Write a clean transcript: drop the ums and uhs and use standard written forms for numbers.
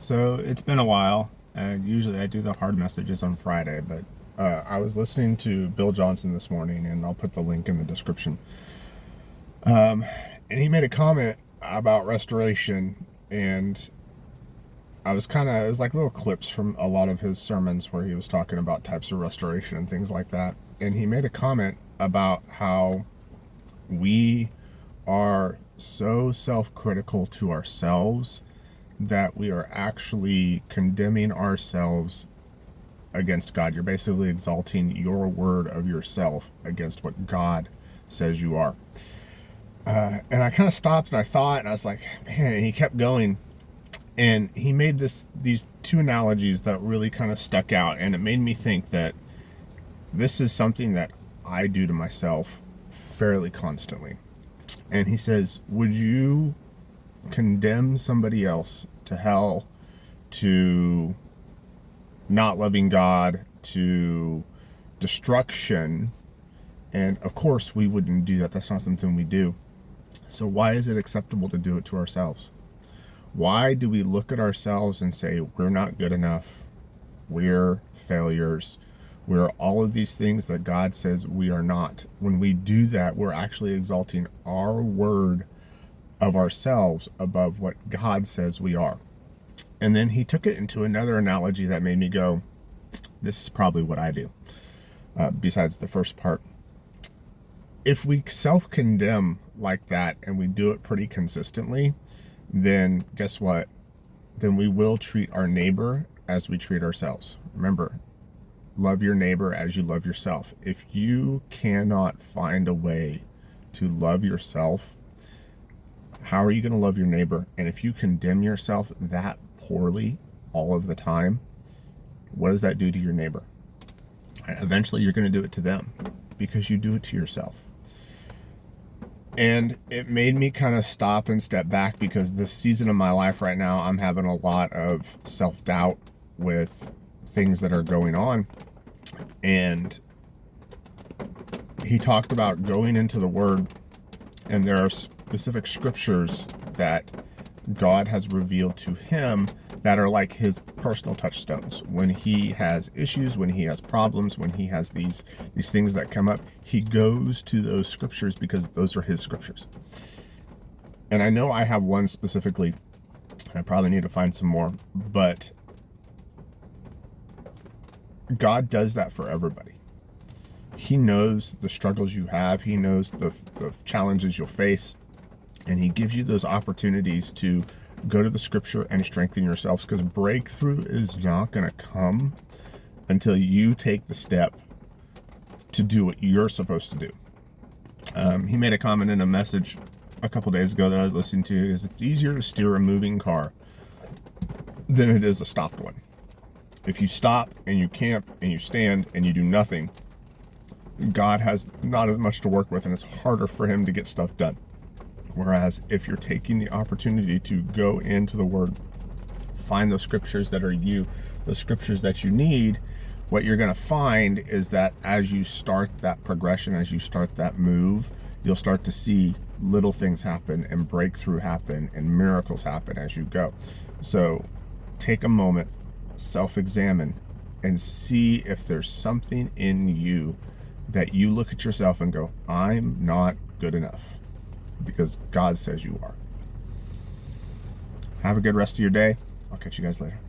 So it's been a while, and usually I do the hard messages on Friday, but I was listening to Bill Johnson this morning, and I'll put the link in the description. And he made a comment about restoration, and it was like little clips from a lot of his sermons where he was talking about types of restoration and things like that. And he made a comment about how we are so self-critical to ourselves that we are actually condemning ourselves against God. You're basically exalting your word of yourself against what God says you are. And I kind of stopped and I thought, and I was like, man, and he kept going. And he made these two analogies that really kind of stuck out. And it made me think that this is something that I do to myself fairly constantly. And he says, would you condemn somebody else to hell, to not loving God, to destruction? And of course we wouldn't do that. That's not something we do. So why is it acceptable to do it to ourselves? Why do we look at ourselves and say we're not good enough, we're failures, we're all of these things that God says we are not? When we do that, we're actually exalting our word of ourselves above what God says we are. And then he took it into another analogy that made me go, this is probably what I do, besides the first part. If we self-condemn like that and we do it pretty consistently, then guess what? Then we will treat our neighbor as we treat ourselves. Remember, love your neighbor as you love yourself. If you cannot find a way to love yourself, how are you going to love your neighbor? And if you condemn yourself that poorly all of the time, what does that do to your neighbor? Eventually you're going to do it to them because you do it to yourself. And it made me kind of stop and step back, because this season of my life right now, I'm having a lot of self-doubt with things that are going on. And he talked about going into the Word, and there are specific scriptures that God has revealed to him that are like his personal touchstones. When he has issues, when he has problems, when he has these things that come up, he goes to those scriptures because those are his scriptures. And I know I have one specifically, and I probably need to find some more, but God does that for everybody. He knows the struggles you have. He knows the challenges you'll face. And he gives you those opportunities to go to the scripture and strengthen yourselves, because breakthrough is not going to come until you take the step to do what you're supposed to do. He made a comment in a message a couple days ago that I was listening to, is it's easier to steer a moving car than it is a stopped one. If you stop and you camp and you stand and you do nothing, God has not as much to work with, and it's harder for him to get stuff done. Whereas if you're taking the opportunity to go into the Word, find those scriptures that are you, those scriptures that you need, what you're going to find is that as you start that progression, as you start that move, you'll start to see little things happen and breakthrough happen and miracles happen as you go. So take a moment, self-examine, and see if there's something in you that you look at yourself and go, I'm not good enough, because God says you are. Have a good rest of your day. I'll catch you guys later.